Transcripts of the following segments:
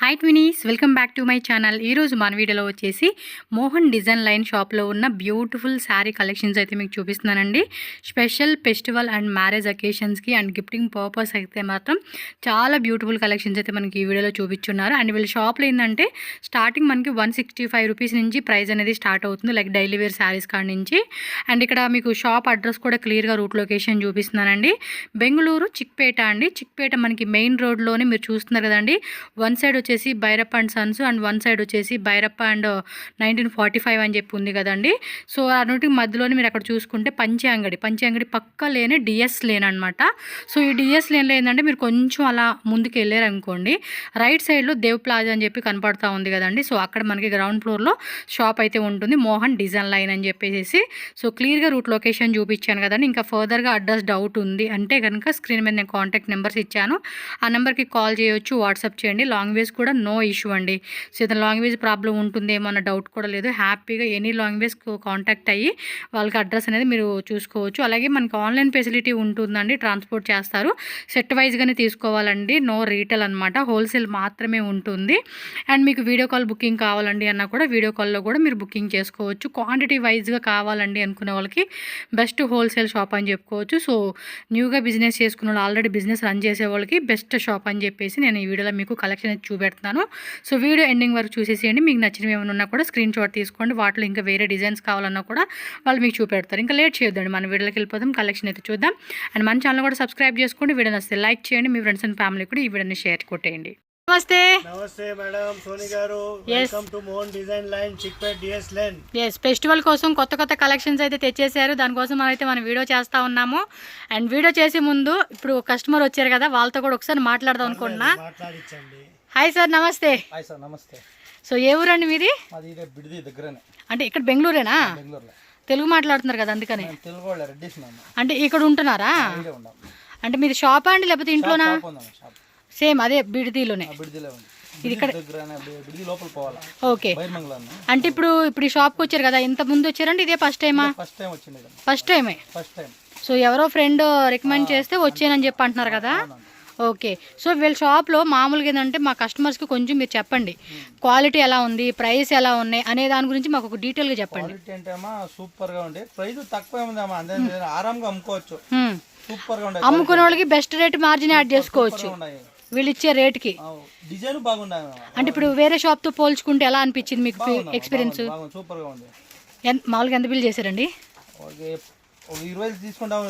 Hi twinnies, welcome back to my channel. ఈరోజు మన వీడియోలో వచ్చేసి మోహన్ డిజైన్ లైన్ షాప్లో ఉన్న బ్యూటిఫుల్ శారీ కలెక్షన్స్ అయితే మీకు చూపిస్తున్నానండి. స్పెషల్ ఫెస్టివల్ అండ్ మ్యారేజ్ అకేషన్స్కి అండ్ గిఫ్టింగ్ పర్పస్ అయితే మాత్రం చాలా బ్యూటిఫుల్ కలెక్షన్స్ అయితే మనకి ఈ వీడియోలో చూపించున్నారు. అండ్ వీళ్ళ షాప్లో ఏంటంటే స్టార్టింగ్ మనకి 165 రూపీస్ నుంచి ప్రైస్ అనేది స్టార్ట్ అవుతుంది, లైక్ డైలీ వేర్ శారీస్ కాడ నుంచి. అండ్ ఇక్కడ మీకు షాప్ అడ్రస్ కూడా క్లియర్గా రూట్ లొకేషన్ చూపిస్తున్నానండి. బెంగళూరు చిక్పేట అండి. చిక్పేట మనకి మెయిన్ రోడ్లోనే మీరు చూస్తున్నారు కదండి. వన్ సైడ్ వచ్చేసి Bhyrappa and Sons and one side వచ్చేసి భైరప్ప అండ్ 1945 అని చెప్పి ఉంది కదండి. సో ఆ నోటికి మధ్యలోనే మీరు అక్కడ చూసుకుంటే పంచే అంగడి పక్క లేనే డిఎస్ లేన్ అనమాట. సో ఈ డిఎస్ లేన్లో ఏంటంటే మీరు కొంచెం అలా ముందుకు వెళ్ళారు అనుకోండి, రైట్ సైడ్లో దేవ్ ప్లాజా అని చెప్పి కనపడుతూ ఉంది కదండి. సో అక్కడ మనకి గ్రౌండ్ ఫ్లోర్లో షాప్ అయితే ఉంటుంది, మోహన్ డిజైన్ లైన్ అని చెప్పేసి. సో క్లియర్గా రూట్ లొకేషన్ చూపించాను కదండి. ఇంకా ఫర్దర్గా అడ్రస్ డౌట్ ఉంది అంటే కనుక స్క్రీన్ మీద నేను కాంటాక్ట్ నెంబర్స్ ఇచ్చాను, ఆ నెంబర్కి కాల్ చేయొచ్చు, వాట్సాప్ చేయండి. లాంగ్వేజ్ కూడా నో ఇష్యూ అండి. సో ఏదైనా లాంగ్వేజ్ ప్రాబ్లం ఉంటుందేమో అన్న డౌట్ కూడా లేదు. హ్యాపీగా ఎనీ లాంగ్వేజ్ కాంటాక్ట్ అయ్యి వాళ్ళకి అడ్రస్ అనేది మీరు చూసుకోవచ్చు. అలాగే మనకి ఆన్లైన్ ఫెసిలిటీ ఉంటుందండి, ట్రాన్స్పోర్ట్ చేస్తారు. సెట్ వైజ్గానే తీసుకోవాలండి, నో రీటైల్ అనమాట, హోల్సేల్ మాత్రమే ఉంటుంది. అండ్ మీకు వీడియో కాల్ బుకింగ్ కావాలండి అన్నా కూడా వీడియో కాల్లో కూడా మీరు బుకింగ్ చేసుకోవచ్చు. క్వాంటిటీ వైజ్గా కావాలండి అనుకునే వాళ్ళకి బెస్ట్ హోల్సేల్ షాప్ అని చెప్పుకోవచ్చు. సో న్యూగా బిజినెస్ చేసుకున్న వాళ్ళు, ఆల్రెడీ బిజినెస్ రన్ చేసే వాళ్ళకి బెస్ట్ షాప్ అని చెప్పేసి నేను ఈ వీడియోలో మీకు కలెక్షన్ చూపెడుతున్నాను. సో వీడియో ఎండింగ్ వరకు చూసేసేయండి. మీకు నచ్చినవి ఏమైనా ఉన్నా కూడా స్క్రీన్ షాట్ తీసుకోండి. వాటిలో ఇంకా వేరే డిజైన్స్ కావాలన్నా కూడా వాళ్ళు మీకు చూపెడతారు. ఇంకా లేట్ చేయొద్దండి, మన వీడియోకి వెళ్ళిపోదాం, కలెక్షన్ అయితే చూద్దాం. అండ్ మన ఛానల్ కూడా సబ్స్క్రైబ్ చేసుకోండి. వీడియో నచ్చితే లైక్ చేయండి, మీ ఫ్రెండ్స్ అండ్ ఫ్యామిలీ కూడా ఈ వీడియోని షేర్ కొట్టేయండి. నమస్తే మేడం, సోని గారు. Welcome to Mohan design line, Chickpet DS line. Festival కోసం కొత్త కలెక్షన్స్ అయితే తెచ్చేసారు. దానికోసం మనం వీడియో చేస్తా ఉన్నాము. అండ్ వీడియో చేసే ముందు ఇప్పుడు కస్టమర్ వచ్చారు కదా, వాళ్ళతో కూడా ఒకసారి మాట్లాడదాం అనుకుంటున్నా. హాయ్ సార్, నమస్తే. హాయ్ సార్, నమస్తే. సో ఏ ఊరండి మీది? మాది ఇదే బిడిది దగ్గరనే. అంటే ఇక్కడ బెంగళూరేనా? బెంగళూరులో. తెలుగు మాట్లాడుతున్నారు కదా అందుకని. తెలుగు వాళ్ళ రెడ్డిస్ మేము. అంటే ఇక్కడ ఉంటున్నారా? ఇక్కడే ఉన్నాం. అంటే మీది షాపా అండి లేకపోతే ఇంట్లోనా? షాప్ ఉందాం, షాప్. సేమ్ అదే బిడిదిలోనే. బిడిదిలో ఉంది. ఇది ఇక్కడ దగ్గరనే, బిడిది లోపల పోవాలా. ఓకే. బైర్మంగళం. అంటే ఇప్పుడు ఈ షాప్కి వచ్చారు కదా, ఇంత ముందు వచ్చారండి? ఇదే ఫస్ట్ టైమా? ఫస్ట్ టైం వచ్చింది. ఫస్ట్ టైమే. First time. సో ఎవరో ఫ్రెండ్ రికమెండ్ చేస్తే వచ్చానని చెప్పి అంటున్నారు కదా. ఓకే. సో వీళ్ళ షాప్లో మామూలుగా ఏంటంటే మా కస్టమర్స్కి కొంచెం మీరు చెప్పండి, క్వాలిటీ ఎలా ఉంది, ప్రైస్ ఎలా ఉన్నాయి అనే దాని గురించి మాకు ఒక డీటెయిల్గా చెప్పండి. క్వాలిటీ అంటే అమ్మా సూపర్గా ఉంది, ప్రైస్ తక్కువ ఉందమ్మా, అందరూ ఆరాంగా అమ్ముకోవచ్చు. సూపర్గా ఉంది. అమ్ముకునే వాళ్ళకి బెస్ట్ రేట్ మార్జిన్ యాడ్ చేసుకోవచ్చు వీళ్ళు ఇచ్చే రేట్కి. డిజైన్ బాగున్నాయి. అంటే ఇప్పుడు వేరే షాప్తో పోల్చుకుంటే ఎలా అనిపించింది మీకు ఎక్స్పీరియన్స్? సూపర్గా ఉంది. మామూలుగా ఎంత బిల్ చేశారండి? 20 తీసుకుంటాం,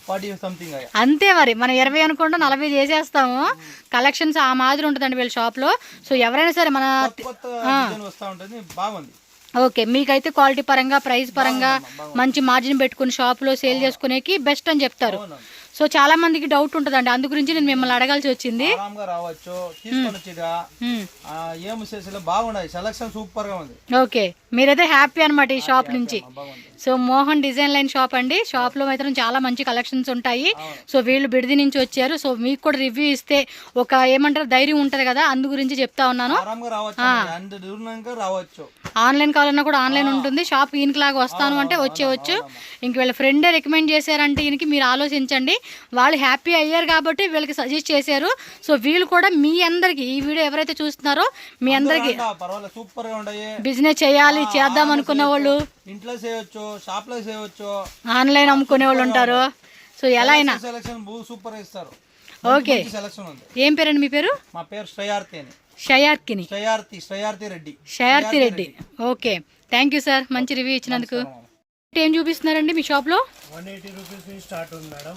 40 సంథింగ్. అంతే మరి, మనం 20 అనుకుంటాం, 40 చేసేస్తాము. కలెక్షన్స్ ఆ మాదిరి ఉంటుందండి వీళ్ళ షాప్లో. సో ఎవరైనా సరే మన వస్తూ ఉంటుంది, బాగుంది. ఓకే. మీకైతే క్వాలిటీ పరంగా, ప్రైస్ పరంగా మంచి మార్జిన్ పెట్టుకుని షాప్లో సేల్ చేసుకునేకి బెస్ట్ అని చెప్తారు. సో చాలా మందికి డౌట్ ఉంటుందండి, అందు గురించి నేను మిమ్మల్ని అడగాల్సి వచ్చింది. బాగున్నాయి, సెలక్షన్ సూపర్ గా ఉంది. ఓకే, మీరైతే హ్యాపీ అనమాట ఈ షాప్ నుంచి. So Mohan design line shop అండి. షాప్ లో మాత్రం చాలా మంచి కలెక్షన్స్ ఉంటాయి. సో వీళ్ళు బిడిది నుంచి వచ్చారు. సో మీకు కూడా రివ్యూ ఇస్తే ఒక ఏమంటారు ధైర్యం ఉంటది కదా, అందు గురించి చెప్తా ఉన్నాను. ఆన్లైన్ కావాలన్నా కూడా ఆన్లైన్ ఉంటుంది. షాప్ ఈయనకి లాగా వస్తాను అంటే వచ్చేవచ్చు. ఇంక వీళ్ళ ఫ్రెండే రికమెండ్ చేశారంటే ఈయనకి మీరు ఆలోచించండి. వాళ్ళు హ్యాపీ అయ్యారు కాబట్టి వీళ్ళకి సజెస్ట్ చేశారు. సో వీళ్ళు కూడా మీ అందరికి, ఈ వీడియో ఎవరైతే చూస్తున్నారో మీ అందరికి బిజినెస్ చేయాలి, చేద్దాం అనుకునే వాళ్ళు, ఇంట్లో చేయవచ్చు, షాప్ లో చేయవచ్చు, ఆన్లైన్ అమ్ముకునే వాళ్ళు ఉంటారు. సో ఎలా అయినా సూపర్ ఇస్తారు. ఓకే. ఏం పేరండి మీ పేరు? మా పేరు శ్రేయార్తి అని. Shreyarthi Reddy. Okay, thank you sir, మంచి రివ్యూ ఇచ్చినందుకు. ఏం చూపిస్తున్నారండి మీ షాప్ లో? 180 రూపీస్ నుంచి స్టార్ట్ ఉంది మేడం.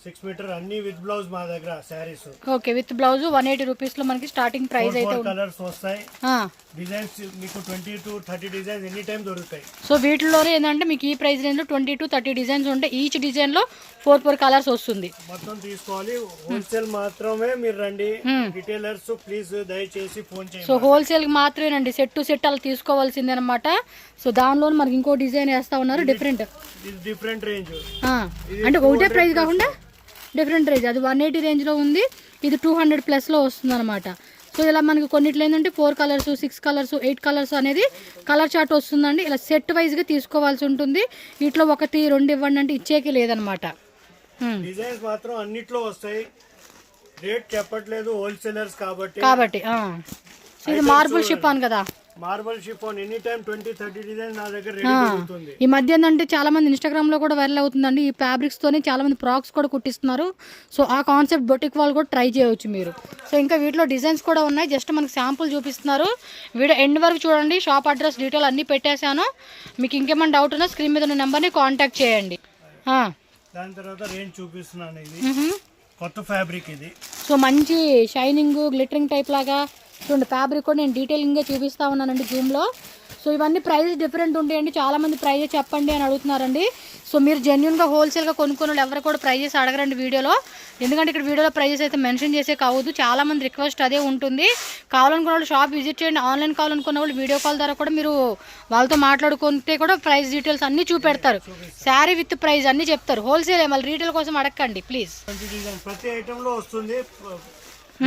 6 మీటర్ అన్ని విత్ బ్లౌజ్ మా దగ్గర saris. Okay, with blouse 180 rupees లో మనకి స్టార్టింగ్ ప్రైస్ అయితే కలర్స్ వస్తాయి. డిజైన్స్ మీకు 20 to 30 డిజైన్స్ ఎనీ టైం దొరుకుతాయి. సో వీటిలోనే ఏంటంటే మీకు ఈ ప్రైస్ రేంజ్ లో 20 to 30 డిజైన్స్ ఉంటాయి. ఈచ్ డిజైన్ లో 4 కలర్స్ వస్తుంది. మొత్తం తీసుకోవాలి, హోల్సేల్ మాత్రమే మీరు రండి. రిటైలర్స్ ప్లీజ్ దయచేసి ఫోన్ చేయండి. సో హోల్సేల్ మాత్రమేనండి, సెట్ టు సెట్ అలా తీసుకోవాల్సిందే అనమాట. సో దానిలో మనకి ఇంకో డిజైన్ వేస్తా ఉన్నారు, డిఫరెంట్ రేంజ్. అంటే ఒకటే ప్రైస్ కాకుండా డిఫరెంట్ రేంజ్. అది 180 రేంజ్లో ఉంది, ఇది 200 ప్లస్లో వస్తుంది అనమాట. సో ఇలా మనకి కొన్నిట్లో ఏంటంటే 4 కలర్స్, 6 కలర్స్, 8 కలర్స్ అనేది కలర్ చార్ట్ వస్తుందండి. ఇలా సెట్ వైజ్గా తీసుకోవాల్సి ఉంటుంది. వీటిలో 1, 2 ఇవ్వండి అంటే ఇచ్చేకి లేదనమాట. డిజైన్స్ మాత్రం అన్నిట్లో వస్తాయి. రేట్ చెప్పట్లేదు, హోల్సేలర్స్ కాబట్టి. సో ఇది మార్బుల్ షిఫాన్ కదా, marble chiffon any time 20-30 design నా దగ్గర రెడీ దొరుకుతుంది. ఈ మధ్య ఏంటంటే చాలా మంది ఇన్స్టాగ్రామ్ లో కూడా వైరల్ అవుతుందండి. ఈ ఫ్యాబ్రిక్స్ తోనే చాలా మంది ఫ్రాక్స్ కూడా కుట్టిస్తున్నారు. సో ఆ కాన్సెప్ట్ బొటిక్ వాళ్ళు కూడా ట్రై చేయవచ్చు మీరు. సో ఇంకా వీటిలో డిజైన్స్ కూడా ఉన్నాయి, జస్ట్ మనకి శాంపుల్ చూపిస్తున్నారు. వీడియో ఎండ్ వరకు చూడండి. షాప్ అడ్రస్ డీటెయిల్ అన్ని పెట్టేశాను. మీకు ఇంకేమైనా డౌట్ ఉన్నా స్క్రీన్ మీద ఉన్న నెంబర్ని కాంటాక్ట్ చేయండి. దాని తర్వాత రేంజ్ చూపిస్తున్నాను. ఇది కొత్త ఫ్యాబ్రిక్ ఇది. సో మంచి షైనింగ్ గ్లిటరింగ్ టైప్ లాగా చూడండి. ఫ్యాబ్రిక్ కూడా నేను డీటెయిలింగ్గా చూపిస్తూ ఉన్నానండి జూమ్లో. సో ఇవన్నీ ప్రైజెస్ డిఫరెంట్ ఉంటాయండి. చాలామంది ప్రైజెస్ చెప్పండి అని అడుగుతున్నారండి. సో మీరు జెన్యున్గా హోల్సేల్గా కొనుక్కున్న వాళ్ళు ఎవరు కూడా ప్రైజెస్ అడగరండి వీడియోలో. ఎందుకంటే ఇక్కడ వీడియోలో ప్రైజెస్ అయితే మెన్షన్ చేసే కావద్దు. చాలామంది రిక్వెస్ట్ అదే ఉంటుంది. కావాలనుకున్న వాళ్ళు షాప్ విజిట్ చేయండి. ఆన్లైన్ కావాలనుకున్న వాళ్ళు వీడియో కాల్ ద్వారా కూడా మీరు వాళ్ళతో మాట్లాడుకుంటే కూడా ప్రైస్ డీటెయిల్స్ అన్నీ చూపెడతారు. శారీ విత్ ప్రైస్ అన్నీ చెప్తారు. హోల్సేల్ మళ్ళీ రీటైల్ కోసం అడగండి ప్లీజ్. ప్రతి ఐటెంలో వస్తుంది.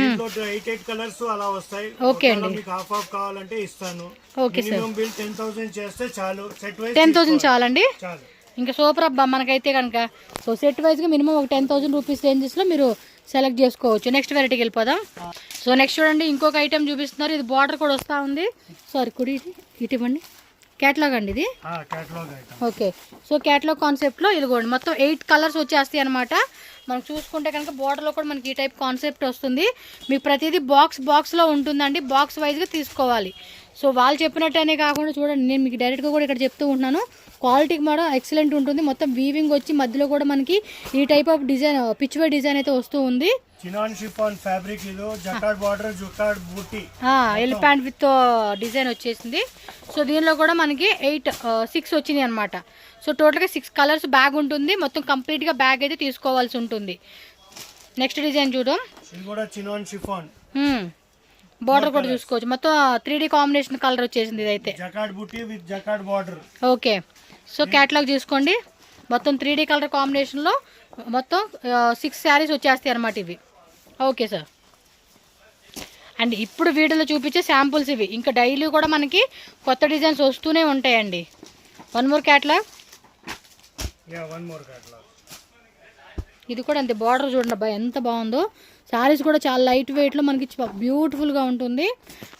8 కలర్స్ అలా వస్తాయి. ఓకే అండి, మీకు హాఫ్ కావాలంటే ఇస్తాను. Okay sir. మినిమం బిల్ 10,000 చేస్తే చాలు. సెట్ వైస్ 10,000 చాలండి. చాలు. ఇంకా సూపర్ అబ్బా మనకైతే కనుక. సో సెట్ వైజ్గా మినిమం ఒక 10,000 రూపీస్ రేంజెస్లో మీరు సెలెక్ట్ చేసుకోవచ్చు. నెక్స్ట్ వెరైటీకి వెళ్ళిపోదాం. సో నెక్స్ట్ చూడండి, ఇంకొక ఐటెం చూపిస్తున్నారు. ఇది బార్డర్ కూడా వస్తూ ఉంది. సారీ కుడి ఇటు ఇవ్వండి. క్యాటలాగ్ అండి ఇది. ఓకే, సో క్యాటలాగ్ కాన్సెప్ట్లో ఇదిగోండి మొత్తం 8 కలర్స్ వచ్చేస్తాయి అనమాట. మనం చూసుకుంటే కనుక బార్డర్లో కూడా మనకి ఈ టైప్ కాన్సెప్ట్ వస్తుంది. మీకు ప్రతిదీ బాక్స్లో ఉంటుందండి. బాక్స్ వైజ్గా తీసుకోవాలి. సో వాళ్ళు చెప్పినట్టనే కాకుండా చూడండి, నేను మీకు డైరెక్ట్గా కూడా ఇక్కడ చెప్తూ ఉంటున్నాను. క్వాలిటీకి కూడా ఎక్సలెంట్ ఉంటుంది. మొత్తం వీవింగ్ వచ్చి మధ్యలో కూడా మనకి ఈ type of design pichwai design అయితే వస్తూ ఉంది. చినాన్ షిఫాన్ ఫ్యాబ్రిక్ ఇది. Jacquard border, jacquard buti, elephant with design వచ్చేసింది. సో దీనిలో కూడా మనకి 6 వచ్చినాయి అనమాట. సో టోటల్గా 6 కలర్స్ బ్యాగ్ ఉంటుంది. మొత్తం కంప్లీట్గా బ్యాగ్ అయితే తీసుకోవాల్సి ఉంటుంది. నెక్స్ట్ డిజైన్ చూద్దాం. ఇది కూడా చినాన్ షిఫాన్. బార్డర్ కూడా చూసుకోవచ్చు. మొత్తం 3D కాంబినేషన్ కలర్ వచ్చేసింది ఇదైతే. Jacquard buti with jacquard border. Okay, so catalogue చూసుకోండి. మొత్తం 3D కలర్ కాంబినేషన్లో మొత్తం 6 శారీస్ వచ్చేస్తాయి అనమాట ఇవి. Okay sir. అండ్ ఇప్పుడు వీడియోలో చూపించే శాంపుల్స్ ఇవి. ఇంకా డైలీ కూడా మనకి కొత్త డిజైన్స్ వస్తూనే ఉంటాయండి. One more catalogue. ఇది కూడా అంతే. బార్డర్ చూడండి అబ్బా ఎంత బాగుందో. శారీస్ కూడా చాలా లైట్ వెయిట్లో మనకి బ్యూటిఫుల్గా ఉంటుంది.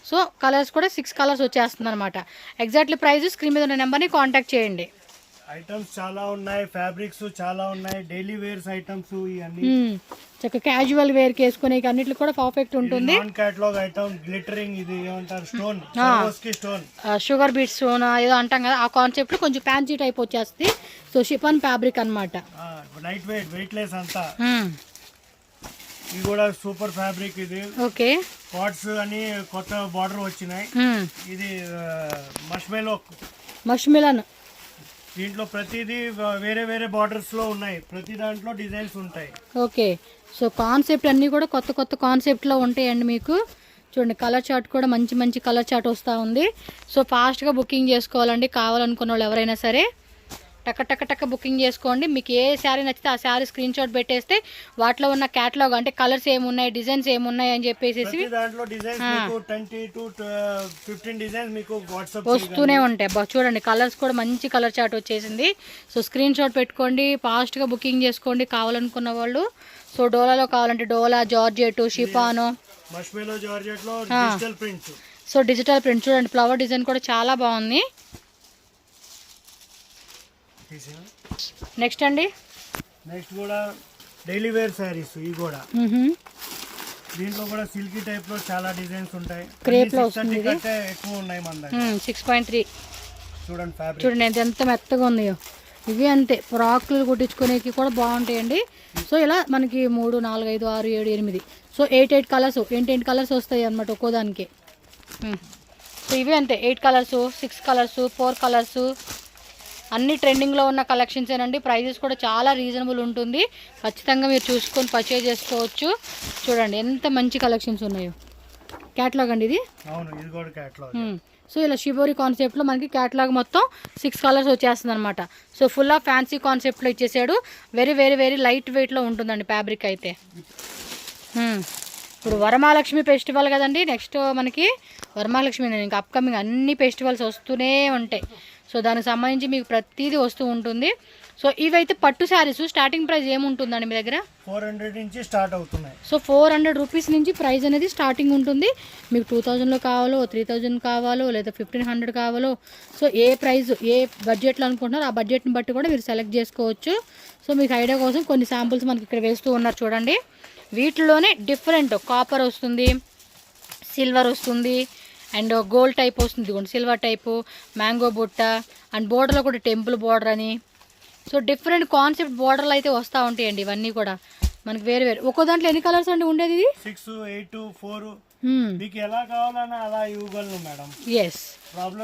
సో కలర్స్ కూడా 6 కలర్స్ వచ్చేస్తుంది అనమాట. ఎగ్జాక్ట్లీ ప్రైస్ స్క్రీన్ మీద ఉన్న నెంబర్ని కాంటాక్ట్ చేయండి. ఐటమ్స్ చాలా ఉన్నాయి, ఫ్యాబ్రిక్స్ చాలా ఉన్నాయి, డైలీ వేర్స్ ఐటమ్స్ ఇవన్నీ. చక్కగా క్యాజువల్ వేర్ వేసుకునే అన్నిటికి కూడా పర్ఫెక్ట్ ఉంటుంది. Non catalogue item glittering. ఇది ఏమంటారు, stone, stone, sugar beat stone ఏదో అంటాం కదా, ఆ కాన్సెప్ట్ కొంచెం ఫ్యాన్సీ టైప్ వచ్చేస్తుంది. సో షిఫాన్ ఫ్యాబ్రిక్ అనమాట. లైట్ వెయిట్లెస్ అంతా. ఇది కూడా సూపర్ ఫ్యాబ్రిక్ ఇది. ఓకే, పాట్స్ అని కొత్త బార్డర్ వచ్చినాయి. ఇది మష్మిలన్. దీంట్లో ప్రతిదీ వేరే వేరే బార్డర్స్ లో ఉన్నాయి. ప్రతి దాంట్లో డిజైన్స్ ఉంటాయి. ఓకే, సో కాన్సెప్ట్ అన్నీ కూడా కొత్త కొత్త కాన్సెప్ట్లో ఉంటాయండి మీకు. చూడండి కలర్ చార్ట్ కూడా మంచి మంచి కలర్ చార్ట్ వస్తూ ఉంది. సో ఫాస్ట్గా బుకింగ్ చేసుకోవాలండి. కావాలనుకున్న వాళ్ళు ఎవరైనా సరే టక్క టక్క టక్క బుకింగ్ చేసుకోండి. మీకు ఏ శారీ నచ్చితే ఆ శారీ స్క్రీన్ షాట్ పెట్టేస్తే వాటిలో ఉన్న క్యాటలాగ్ అంటే కలర్స్ ఏమున్నాయి, డిజైన్స్ ఏమున్నాయి అని చెప్పేసి దాంట్లో డిజైన్స్ 20 to 15 డిజైన్స్ మీకు వాట్సాప్ వస్తూనే ఉంటాయి. చూడండి కలర్స్ కూడా మంచి కలర్ చార్ట్ వచ్చేసింది. సో స్క్రీన్ షాట్ పెట్టుకోండి, ఫాస్ట్గా బుకింగ్ చేసుకోండి కావాలనుకున్న వాళ్ళు. సో డోలాలో కావాలంటే డోలా, జార్జెట్, షిఫాను, మష్మెలో జార్జెట్ లో digital prints. So digital print చూడండి, ఫ్లవర్ డిజైన్ కూడా చాలా బాగుంది. నెక్స్ట్ అండి, నెక్స్ట్ కూడా డైలీ వేర్ శారీస్. ఇవి కూడా దీంట్లో కూడా సిల్కీ టైప్ లో చాలా డిజైన్స్ ఉంటాయి. క్రేప్ లో వస్తుంది. ఎక్కువ ఉన్నాయి మన దగ్గర. 6.3 చూడండి ఫ్యాబ్రిక్ చూడండి ఎంత మెత్తగా ఉన్నాయో. ఇవి అంతే ఫ్రాక్లు కుట్టించుకునేకి కూడా బాగుంటాయండి. సో ఇలా మనకి 3, 4, 5, 6, 7, 8. సో 8 కలర్స్ 8 కలర్స్ వస్తాయి అన్నమాట ఒక్కోదానికి. సో ఇవి అంతే 8 కలర్స్, 6 కలర్స్, 4 కలర్స్ అన్ని ట్రెండింగ్లో ఉన్న కలెక్షన్స్ ఏనండి. ప్రైజెస్ కూడా చాలా రీజనబుల్ ఉంటుంది. ఖచ్చితంగా మీరు చూసుకొని పర్చేజ్ చేసుకోవచ్చు. చూడండి ఎంత మంచి కలెక్షన్స్ ఉన్నాయో. క్యాటలాగ్ అండి ఇది. అవును, ఇది కూడా క్యాటలాగ్. సో ఇలా షిబోరి కాన్సెప్ట్లో మనకి క్యాటలాగ్ మొత్తం 6 కలర్స్ వచ్చేస్తుంది అనమాట. సో ఫుల్ ఆఫ్ ఫ్యాన్సీ కాన్సెప్ట్లో ఇచ్చేసాడు. వెరీ వెరీ వెరీ లైట్ వెయిట్లో ఉంటుందండి ఫ్యాబ్రిక్ అయితే. ఇప్పుడు వరమహాలక్ష్మి ఫెస్టివల్ కదండి, నెక్స్ట్ మనకి వరమహాలక్ష్మి ఇంకా అప్కమింగ్ అన్ని ఫెస్టివల్స్ వస్తూనే ఉంటాయి. సో దానికి సంబంధించి మీకు ప్రతిదీ వస్తూ ఉంటుంది. సో ఇవైతే పట్టు శారీస్ స్టార్టింగ్ ప్రైస్ ఏముంటుందండి మీ దగ్గర? 400 నుంచి స్టార్ట్ అవుతున్నాయి. సో 400 రూపీస్ నుంచి ప్రైస్ అనేది స్టార్టింగ్ ఉంటుంది. మీకు 2000లో కావాలో, 3000 కావాలో, లేదా 1500 కావాలో, సో ఏ ప్రైస్ ఏ బడ్జెట్లో అనుకుంటున్నారో ఆ బడ్జెట్ని బట్టి కూడా మీరు సెలెక్ట్ చేసుకోవచ్చు. సో మీకు ఐడియా కోసం కొన్ని శాంపుల్స్ మనకి ఇక్కడ వేస్తూ ఉన్నారు చూడండి. వీటిలోనే డిఫరెంట్ కాపర్ వస్తుంది, సిల్వర్ వస్తుంది, అండ్ గోల్డ్ టైప్ వస్తుంది, ఇదిగోండి సిల్వర్ టైపు, మ్యాంగో బుట్ట, అండ్ బోర్డర్లో కూడా టెంపుల్ బోర్డర్ అని. సో డిఫరెంట్ కాన్సెప్ట్ బోర్డర్లు అయితే వస్తూ ఉంటాయండి. ఇవన్నీ కూడా మనకి వేరు వేరు. ఒక్కో దాంట్లో ఎన్ని కలర్స్ అండి ఉండేది? ఇది 6, 8, 4 మీకు ఎలా కావాలన్నా అలా ఇవ్వగలను మేడం. ఎస్,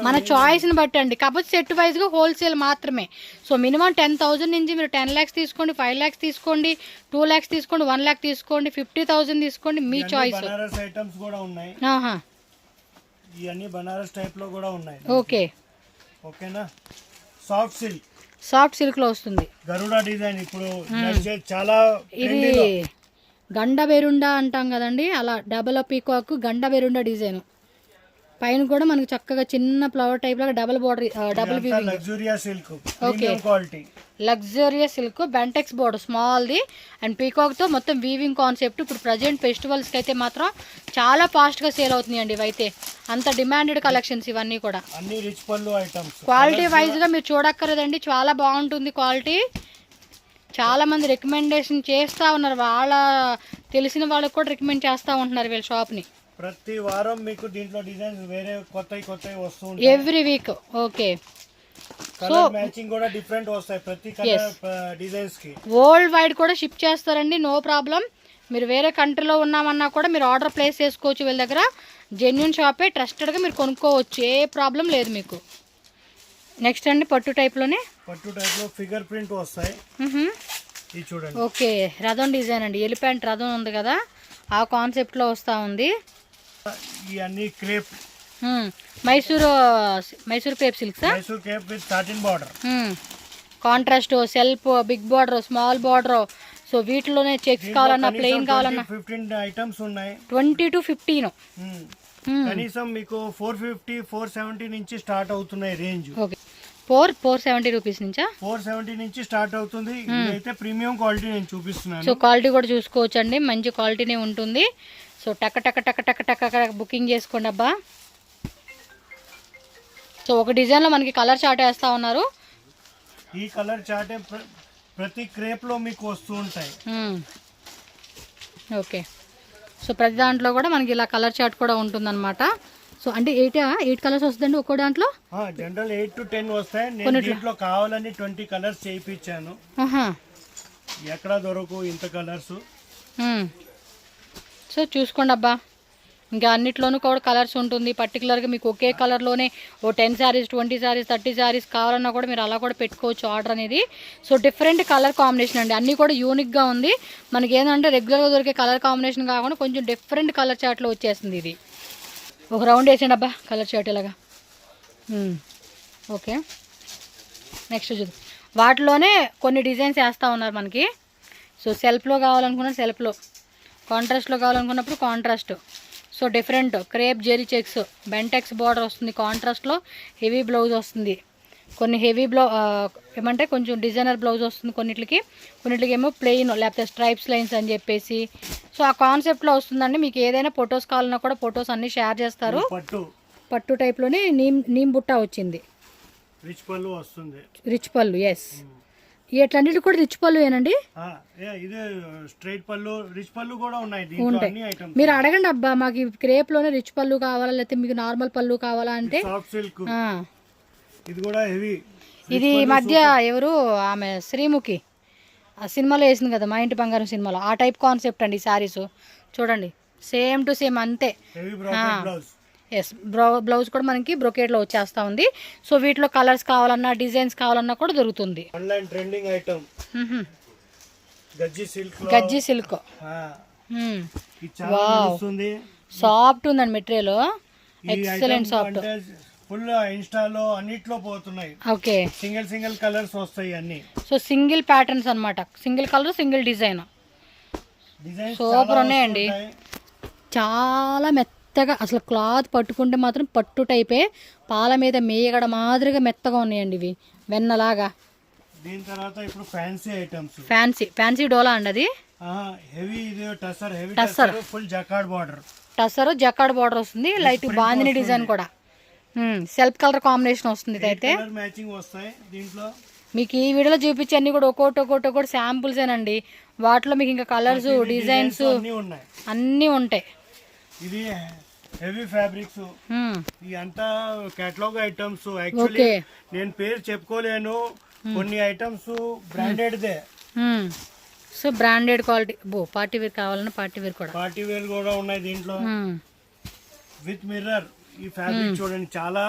మన చాయిస్ని బట్టి అండి. కాకపోతే సెట్ వైజ్గా హోల్సేల్ మాత్రమే. సో మినిమం 10,000 నుంచి మీరు 10 lakhs తీసుకోండి, 5 lakhs తీసుకోండి, 2 lakhs తీసుకోండి, 1 lakh తీసుకోండి, 50,000 తీసుకోండి, మీ చాయిస్. బనారస్ ఐటమ్స్ కూడా ఉన్నాయి. ఇవన్నీ బనారస్ టైప్ లో కూడా ఉన్నాయి. ఓకే, ఓకేనా. సాఫ్ట్ సిల్క్ లో వస్తుంది. గరుడా డిజైన్ ఇప్పుడు చాలా ఇది గండ బెరుండా అంటాం కదండి, అలా డబల్ పీకాక్ గండ బెరుండా డిజైన్. పైన కూడా మనకి చక్కగా చిన్న ఫ్లవర్ టైప్ లాగా double border, double weaving. Luxurious silk, premium quality, luxurious silk, Bentex border స్మాల్ది అండ్ పీకాక్తో మొత్తం వీవింగ్ కాన్సెప్ట్. ఇప్పుడు ప్రజెంట్ ఫెస్టివల్స్కి అయితే మాత్రం చాలా ఫాస్ట్గా సేల్ అవుతున్నాయండి ఇవైతే. అంత డిమాండెడ్ కలెక్షన్స్ ఇవన్నీ కూడా. అన్ని రిచ్ పళ్ళు ఐటమ్స్. క్వాలిటీ వైజ్గా మీరు చూడక్కర్లేదండి, చాలా బాగుంటుంది క్వాలిటీ. చాలా మంది రికమెండేషన్ చేస్తూ ఉన్నారు, వాళ్ళ తెలిసిన వాళ్ళకి కూడా రికమెండ్ చేస్తూ ఉంటున్నారు వీళ్ళ షాప్ని. ప్రతి వారం మీకు దీంట్లో డిజైన్స్ వేరే కొత్తవి వస్తుంటాయి every week. Okay, colour matching కూడా డిఫరెంట్ వస్తాయి ప్రతి కలర్ డిజైన్స్ కి. వరల్డ్ వైడ్ కూడా షిప్ చేస్తారండి, నో ప్రాబ్లం. మీరు వేరే కంట్రీలో ఉన్నామన్నా కూడా మీరు ఆర్డర్ ప్లేస్ చేసుకోవచ్చు వీళ్ళ దగ్గర. జెన్యూన్ షాపే, ట్రస్టెడ్గా మీరు కొనుక్కోవచ్చు, ఏ ప్రాబ్లం లేదు మీకు. నెక్స్ట్ అండి పట్టు టైప్లోనే, పట్టు టైప్లో ఫిగర్ ప్రింట్ వస్తాయి. ఇది చూడండి. ఓకే, రథం డిజైన్ అండి, ఎలిఫెంట్ రథం ఉంది కదా ఆ కాన్సెప్ట్లో వస్తూ ఉంది. ఇవన్నీ crepe, Mysore crepe silks, Mysore crepe with satin border, contrast, self, big border, small border. So వీటిలోనే చెక్స్ కావాలన్నా, ప్లెయిన్ కావాలన్నా 15 ఐటమ్స్ ఉన్నాయి. 20 to 15. కనీసం మీకు 450, 470 నుంచి స్టార్ట్ అవుతున్నాయి రేంజ్. ఓకే, 470 రూపీస్ నుంచా? 470 నుంచి స్టార్ట్ అవుతుంది. ఇదైతే ప్రీమియం క్వాలిటీ నేను చూపిస్తున్నాను. సో క్వాలిటీ కూడా చూసుకోవచ్చు అండి, మంచి క్వాలిటీనే ఉంటుంది. సో టక్ టక్ టక్ టక్ టక్ టక్ బుకింగ్ చేసుకోండి అబ్బా. సో ఒక డిజైన్లో మనకి కలర్ చార్ట్ వేస్తూ ఉన్నారు. ఈ కలర్ చార్ట్ ప్రతి క్రేప్లో మీకు వస్తూ ఉంటాయి. ఓకే, సో ప్రతి దాంట్లో కూడా మనకి ఇలా కలర్ చార్ట్ కూడా ఉంటుందన్నమాట. సో అంటే 8 కలర్స్ వస్తుందండి ఒక్కో దాంట్లో. జనరల్ 8 to 10 వస్తాయి. నేను దీంట్లో కావాలని 20 కలర్స్ చేయించాను. ఎక్కడ దొరకు ఇంత కలర్స్. సో చూసుకోండి అబ్బా, ఇంకా అన్నిట్లోనూ కూడా కలర్స్ ఉంటుంది. పర్టికులర్గా మీకు ఒకే కలర్లోనే 10 శారీస్, 20 శారీస్, 30 శారీస్ కావాలన్నా కూడా మీరు అలా కూడా పెట్టుకోవచ్చు ఆర్డర్ అనేది. సో డిఫరెంట్ కలర్ కాంబినేషన్ అండి, అన్నీ కూడా యూనిక్గా ఉంది. మనకి ఏంటంటే రెగ్యులర్గా దొరికే కలర్ కాంబినేషన్ కాకుండా కొంచెం డిఫరెంట్ కలర్ చార్ట్లో వచ్చేస్తుంది. ఇది ఒక రౌండ్ వేసేయండి అబ్బా కలర్ చార్ట్ ఇలాగా. ఓకే, నెక్స్ట్ చూద్దాం. వాటిలోనే కొన్ని డిజైన్స్ వేస్తూ ఉన్నారు మనకి. సో సెల్ఫ్లో కావాలనుకున్న సెల్ఫ్లో, కాంట్రాస్ట్లో కావాలనుకున్నప్పుడు contrast. So different crepe zari checks, Bentex border వస్తుంది, కాంట్రాస్ట్లో హెవీ బ్లౌజ్ వస్తుంది. కొన్ని హెవీ ఏమంటే కొంచెం డిజైనర్ బ్లౌజ్ వస్తుంది కొన్నిటికి ఏమో ప్లెయిన్ లేకపోతే స్ట్రైప్స్ లైన్స్ అని చెప్పేసి. సో ఆ కాన్సెప్ట్లో వస్తుందండి. మీకు ఏదైనా ఫొటోస్ కావాలన్నా కూడా ఫొటోస్ అన్నీ షేర్ చేస్తారు. పట్టు టైప్లోనే నీమ్ బుట్ట వచ్చింది, రిచ్ పళ్ళు వస్తుంది. రిచ్ పళ్ళు, ఎస్. ఇట్లన్నిటి కూడా రిచ్ పళ్ళు ఏనండి. ఇది స్ట్రైట్ పళ్ళు, రిచ్ పళ్ళు కూడా ఉన్నాయి. మీరు అడగండి అబ్బా, మాకు క్రేప్లోనే రిచ్ పళ్ళు కావాలా లేకపోతే మీకు నార్మల్ పళ్ళు కావాలా అంటే. సాఫ్ట్ సిల్క్, ఇది కూడా హెవీ. ఇది మధ్య ఎవరు ఆమె శ్రీముఖి ఆ సినిమాలో వేసింది కదా, మా ఇంటి బంగారం సినిమాలో, ఆ టైప్ కాన్సెప్ట్ అండి శారీస్. చూడండి సేమ్ టు సేమ్ అంతే. ఎస్, బ్లౌజ్ కూడా మనకి బ్రొకేట్లో వచ్చేస్తూ ఉంది. సో వీటిలో కలర్స్ కావాలన్నా, డిజైన్స్ కావాలన్నా కూడా దొరుకుతుంది. ఆన్లైన్ ట్రెండింగ్ ఐటమ్ గజ్జి సిల్క్, సాఫ్ట్ ఉందండి మెటీరియల్, ఎక్సలెంట్ సాఫ్ట్. ఫుల్ ఇన్స్టాలో అన్నిట్లో పోతున్నాయి. ఓకే, సింగిల్ కలర్స్ వస్తాయి అన్ని. సో సింగిల్ ప్యాటర్న్స్ అన్నమాట, single colour single design. Super ఉన్నాయండి. చాలా మెత్తగా, అసలు క్లాత్ పట్టుకుంటే మాత్రం పట్టు టైపే, పాల మీద మేగడ మాదిరిగా మెత్తగా ఉన్నాయండి ఇవి, వెన్నలాగా. దీని తర్వాత ఇప్పుడు ఫ్యాన్సీ ఐటమ్స్. ఫ్యాన్సీ డోలా అండి అది. హెవీ ఇది tussar full jacquard border. Tussar jacquard border వస్తుంది, లైట్ బాందిని డిజైన్ కూడా, సెల్ఫ్ కలర్ కాంబినేషన్ వస్తుంది. అయితే మ్యాచింగ్ వస్తాయి దీంట్లో. మీకు ఈ వీడియోలో చూపించే అన్ని కూడా ఒక్కొక్కటి శాంపుల్స్ ఏనండి. వాటిలో మీకు ఇంకా కలర్స్, డిజైన్స్ అన్నీ ఉంటాయి. ఇది హెవీ ఫ్యాబ్రిక్స్, ఇదంతా కేటలాగ్ ఐటమ్స్. యాక్చువల్లీ నేను పేరు చెప్పుకోలేను, కొన్ని ఐటమ్స్ బ్రాండెడ్ దే. So branded quality. Party wear కావాలన్నా పార్టీ వేర్ కూడా ఉన్నాయి దీంట్లో. With mirror. ఈ ఫ్యాబ్రిక్ చూడండి, చాలా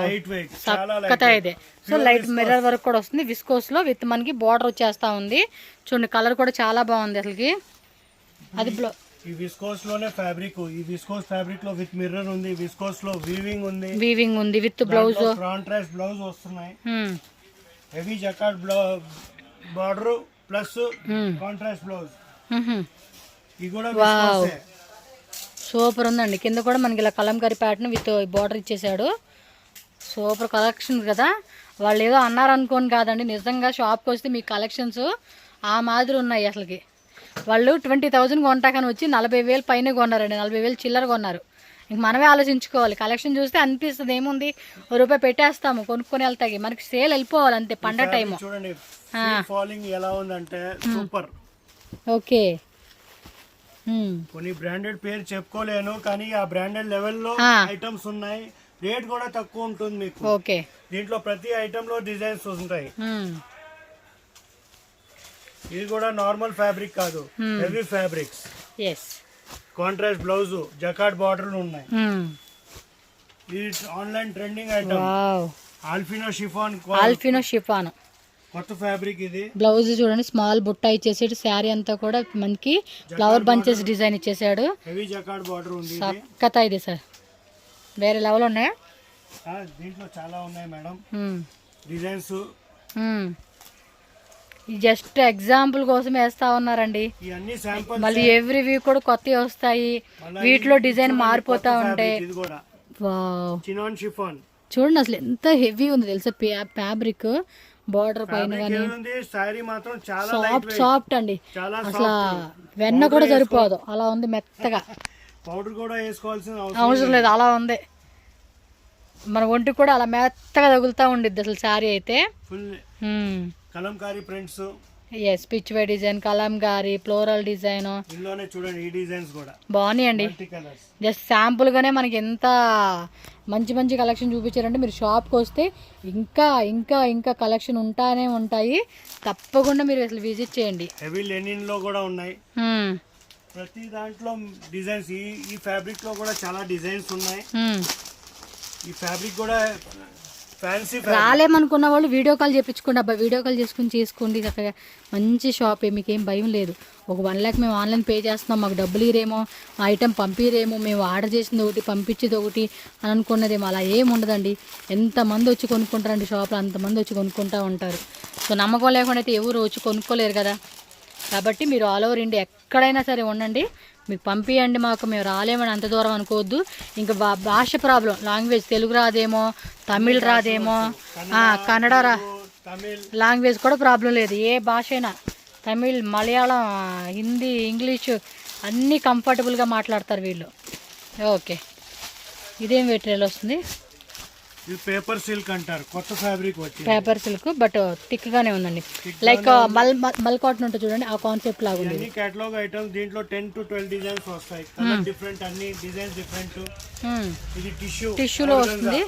లైట్ వెయిట్, చాలా light. So light mirror work కూడా వస్తుంది విస్కోస్ లో, విత్ మనకి బార్డర్ వచ్చేస్తా ఉంది. చూడండి కలర్ కూడా చాలా బాగుంది అసలుకి. అది ఈ విస్కోస్ లోనే ఫ్యాబ్రిక్. ఈ విస్కోస్ ఫ్యాబ్రిక్ లో విత్ మిర్రర్ ఉంది, విస్కోస్ లో వీవింగ్ ఉంది విత్ బ్లౌజ్, కాంట్రాస్ట్ బ్లౌజ్ వస్తున్నాయి. Heavy jacquard border plus contrast blouse. ఇది కూడా విస్కోసే. సూపర్ ఉందండి. కింద కూడా మనకి ఇలా కలంకారీ ప్యాటర్న్ విత్ బార్డర్ ఇచ్చేసాడు. సూపర్ కలెక్షన్ కదా. వాళ్ళు ఏదో అన్నారు అనుకోని కాదండి, నిజంగా షాప్కి వస్తే మీ కలెక్షన్స్ ఆ మాదిరి ఉన్నాయి అసలుకి. వాళ్ళు 20,000 కొంటాకని వచ్చి 40,000 పైన కొన్నారండి, 40,000 చిల్లర కొన్నారు. ఇంక మనమే ఆలోచించుకోవాలి. కలెక్షన్ చూస్తే అనిపిస్తుంది ఏముంది, ₹1 పెట్టేస్తాము కొనుక్కొని వెళ్తాయి, మనకి సేల్ వెళ్ళిపోవాలి అంతే. పండగ టైము చూడండి ఫాలింగ్ ఎలా ఉందంటే సూపర్. ఓకే, కొన్ని బ్రాండెడ్ పేరు చెప్పుకోలేను, కానీ ఆ బ్రాండెడ్ లెవెల్లో ఐటమ్స్ ఉన్నాయి. రేట్ కూడా తక్కువ ఉంటుంది మీకు. ఓకే, దీంట్లో ప్రతి ఐటమ్ లో డిజైన్స్ ఉంటాయి. ఇది కూడా నార్మల్ ఫ్యాబ్రిక్ కాదు, heavy fabrics. Contrast blouse, jacquard బార్డర్లు ఉన్నాయి. ఇది ఆన్లైన్ ట్రెండింగ్ ఐటమ్, ఆల్ఫినో షిఫాన్ కొత్త ఫ్యాబ్రిక్. ఇది బ్లౌజ్ చూడండి, స్మాల్ బుట్ట ఇచ్చేసాడు. శారీ అంతా కూడా మనకి ఫ్లవర్ బంచెస్ డిజైన్ ఇచ్చేసాడు. హెవీ జకార్డ్ బార్డర్ ఉంది. కథ ఇది సార్, వేరే లెవెల్ ఉన్నాయా? దీంట్లో చాలా ఉన్నాయి మేడం డిజైన్స్. జస్ట్ ఎగ్జాంపుల్ కోసం వేస్తా ఉన్నారండి. మళ్ళీ ఎవ్రీ వీక్ కూడా కొత్తవి వస్తాయి, వీటిలో డిజైన్ మారిపోతా ఉంటాయి. చూడండి అసలు ఎంత హెవీ ఉంది తెలుసా ఫ్యాబ్రిక్. బార్డర్ పైన కానీ సాఫ్ట్ అండి, అసలు వెన్న కూడా సరిపోదు, అలా ఉంది మెత్తగా. పౌడర్ కూడా వేసుకోవాల్సిన అవసరం లేదు, అలా ఉంది. మన ఒంటికి కూడా అలా మెత్తగా తగులుతూ ఉండిద్ది అసలు శారీ అయితే. Kalamkari prints, pichwai design, kalamkari, floral design. ఇందులోనే చూడండి ఈ డిజైన్స్ కూడా బాగున్నాయండి. జస్ట్ శాంపుల్ గానే మనకి ఎంత మంచి మంచి కలెక్షన్ చూపించారంటే, మీరు షాప్కి వస్తే ఇంకా ఇంకా ఇంకా కలెక్షన్ ఉంటానే ఉంటాయి. తప్పకుండా మీరు అసలు విజిట్ చేయండి. హెవీ లెనిన్ లో కూడా ఉన్నాయి ప్రతి దాంట్లో డిజైన్స్. ఈ ఫ్యాబ్రిక్ లో కూడా చాలా డిజైన్స్ ఉన్నాయి. ఈ ఫ్యాబ్రిక్ కూడా ఫ్యాన్సీ. రాలేమనుకున్న వాళ్ళు వీడియో కాల్ చేయించుకోండి అబ్బా, వీడియో కాల్ చేసుకోండి చక్కగా. మంచి షాపే, మీకేం భయం లేదు. ఒక 1 lakh మేము ఆన్లైన్ పే చేస్తున్నాం, మాకు డబ్బులు ఇరేమో, మా ఐటెం పంపిరేమో, మేము ఆర్డర్ చేసింది ఒకటి పంపించేది ఒకటి అని అనుకున్నదేమో, అలా ఏమి ఉండదండి. ఎంతమంది వచ్చి కొనుక్కుంటారండి షాప్లో, అంతమంది వచ్చి కొనుక్కుంటూ ఉంటారు. సో నమ్మకం లేకుండా అయితే ఎవరు వచ్చి కొనుక్కోలేరు కదా. కాబట్టి మీరు ఆల్ ఓవర్ ఇండియా ఎక్కడైనా సరే ఉండండి, మీకు పంపించండి. మాకు మేము రాలేమని అంత దూరం అనుకోవద్దు. ఇంకా భాష ప్రాబ్లం, లాంగ్వేజ్ తెలుగు రాదేమో, తమిళ్ రాదేమో, కన్నడ లాంగ్వేజ్ కూడా ప్రాబ్లం లేదు. ఏ భాష అయినా, తమిళ్, మలయాళం, హిందీ, ఇంగ్లీషు అన్నీ కంఫర్టబుల్గా మాట్లాడతారు వీళ్ళు. ఓకే, ఇదేం మెటీరియల్ వస్తుంది? ఇది పేపర్ సిల్క్ అంటారు, కొత్త ఫ్యాబ్రిక్ వచ్చింది. పేపర్ సిల్క్ బట్ థిక్ గానే ఉందండి, లైక్ మల్ కాటన్ ఉంటుంది చూడండి, ఆ కాన్సెప్ట్ లాగా ఉంది. అన్ని కేటలాగ్ ఐటమ్స్, దీంట్లో 10 to 12 డిజైన్స్ వస్తాయి. డిఫరెంట్, అన్ని డిజైన్స్ డిఫరెంట్. ఇది టిష్యూలో వస్తుంది,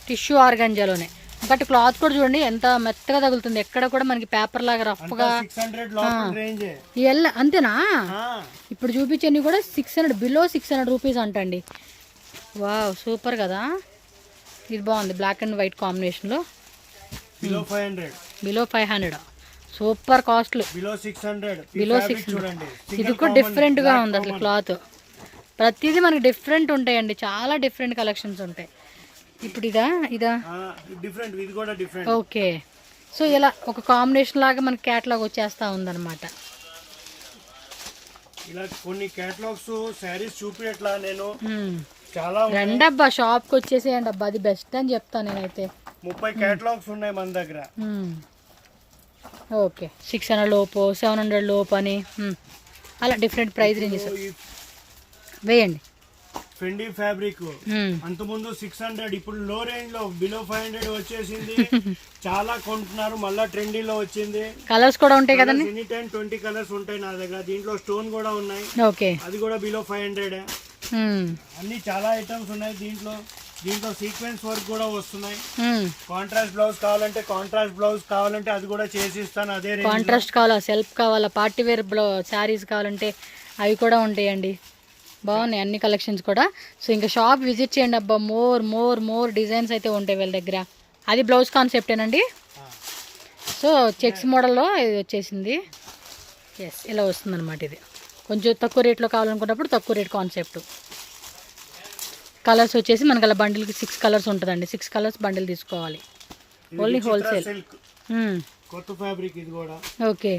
టిష్యూ ఆర్గంజాలోనే. బట్ క్లాత్ కూడా చూడండి ఎంత మెత్తగా తగులుతుంది, ఎక్కడ కూడా మనకి పేపర్ లాగా రఫ్ గా. 600 లోపల రేంజ్ అంతేనా? ఇప్పుడు చూపించండి కూడా 600, బిలో 600 రూపీస్ అంటండి. వావ్, సూపర్ కదా. ఇది బాగుంది, బ్లాక్ అండ్ వైట్ కాంబినేషన్లో. బిలో 500 సూపర్ కాస్ట్లు. బిలో 600. ఇది కూడా డిఫరెంట్గా ఉంది అసలు క్లాత్. ప్రతిదీ మనకి డిఫరెంట్ ఉంటాయండి, చాలా డిఫరెంట్ కలెక్షన్స్ ఉంటాయి. ఇప్పుడు ఇదా డిఫరెంట్, ఇది కూడా డిఫరెంట్. ఓకే, సో ఇలా ఒక కాంబినేషన్ లాగా మనకి క్యాటలాగ్ వచ్చేస్తూ ఉందన్నమాట. ఇలా కొన్ని కేటలాగ్స్ శారీస్ చూపిట్లా నేను చాలా రెండబ్బా షాప్కి వచ్చేసేయండి అబ్బా, అది బెస్ట్ అని చెప్తాను నేనైతే. 30 కేటలాగ్స్ ఉన్నాయి మన దగ్గర. ఓకే 600 లోపు 700 లోపు అని అలా డిఫరెంట్ ప్రైస్ రేంజెస్ వేయండి. ఫెండీ ఫ్యాబ్రిక్ అంతకుముందు 600, ఇప్పుడు లో రేంజ్ లో బిలో 500 వచ్చేసింది. చాలా కొంటున్నారు, మళ్ళా ట్రెండీలో వచ్చింది. కలర్స్ కూడా ఉంటాయి కదండి, ఎనీ టైం 20 కలర్స్ ఉంటాయి నా దగ్గర. దీంట్లో స్టోన్ కూడా ఉన్నాయి. ఓకే అది కూడా బిలో 500. అన్ని చాలా ఐటమ్స్ ఉన్నాయి దీంట్లో. దీంట్లో సీక్వెన్స్ వర్క్ కూడా వస్తున్నాయి. కాంట్రాస్ట్ బ్లౌజ్ కావాలంటే కాంట్రాస్ట్ బ్లౌజ్ కావాలంటే అది కూడా చేసి ఇస్తాను. అదే కాంట్రాస్ట్ కావాలా, సెల్ఫ్ కావాలా, పార్టీ వేర్ శారీస్ కావాలంటే అవి కూడా ఉంటాయండి. బాగున్నాయి అన్ని కలెక్షన్స్ కూడా. సో ఇంకా షాప్ విజిట్ చేయండి అబ్బా, మోర్ మోర్ మోర్ డిజైన్స్ అయితే ఉంటాయి వీళ్ళ దగ్గర. అది బ్లౌజ్ కాన్సెప్టేనండి. సో చెక్స్ మోడల్లో ఇది వచ్చేసింది. ఎస్ ఇలా వస్తుంది అనమాట. ఇది కొంచెం తక్కువ రేట్లో కావాలనుకున్నప్పుడు తక్కువ రేట్ కాన్సెప్ట్. కలర్స్ వచ్చేసి మనకి అలా బండిల్కి 6 కలర్స్ ఉంటుందండి. 6 కలర్స్ బండిల్ తీసుకోవాలి. Only wholesale. కొత్త ఫ్యాబ్రిక్ ఇది కూడా. ఓకే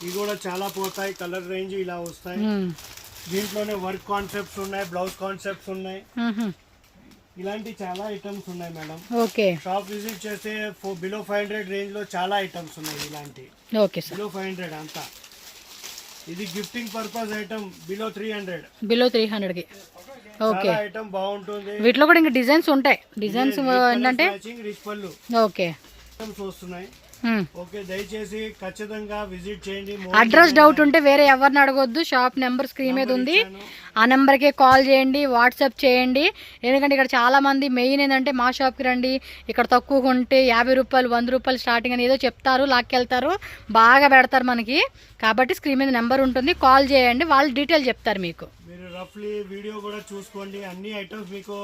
ఇది కూడా చాలా పోతాయి. కలర్ రేంజ్ ఇలా వస్తాయి. దీంట్లోనే వర్క్ కాన్సెప్ట్స్ ఉన్నాయి, బ్లౌజ్ కాన్సెప్ట్స్ ఉన్నాయి. ఇలాంటి చాలా ఐటమ్స్ ఉన్నాయి మేడం. ఓకే షాప్ విజిట్ చేస్తే బిలో 500 రేంజ్ లో చాలా ఐటమ్స్ ఉన్నాయి ఇలాంటి. ఓకే సార్ బిలో 500 అంతా. ఇది gifting purpose item below 300. Below 300కి. ఓకే ఐటమ్ బాగుంటుంది. వీటిలో కూడా ఇంకా డిజైన్స్ ఉంటాయి. డిజైన్స్ ఏంటంటే రిచ్ పళ్ళు ఓకే ఐటమ్స్ వస్తున్నాయి. ఓకే దయచేసి ఖచ్చితంగా విజిట్ చేయండి. అడ్రస్ డౌట్ ఉంటే వేరే ఎవరిని అడగొద్దు. షాప్ నెంబర్ స్క్రీన్ మీద ఉంది, ఆ నెంబర్కే కాల్ చేయండి, వాట్సాప్ చేయండి. ఎందుకంటే ఇక్కడ చాలా మంది మెయిన్ ఏంటంటే మా షాప్కి రండి, ఇక్కడ తక్కువ ఉంటే 50 రూపాయలు 100 రూపాయలు స్టార్టింగ్ అని ఏదో చెప్తారు, లాక్కెళ్తారు, బాగా పెడతారు మనకి. కాబట్టి స్క్రీన్ మీద నెంబర్ ఉంటుంది, కాల్ చేయండి, వాళ్ళు డీటెయిల్ చెప్తారు మీకు. మీరు రఫ్లీ వీడియో కూడా చూసుకోండి, అన్ని ఐటమ్స్ మీకు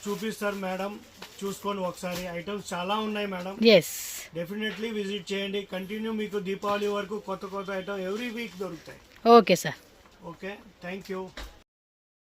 చూపిస్తారు మేడం. చూసుకోండి ఒకసారి, ఐటమ్స్ చాలా ఉన్నాయి మేడం. ఎస్ డెఫినెట్లీ విజిట్ చేయండి. కంటిన్యూ మీకు దీపావళి వరకు కొత్త కొత్త ఐటమ్ ఎవ్రీ వీక్ దొరుకుతాయి. Okay sir. Okay thank you.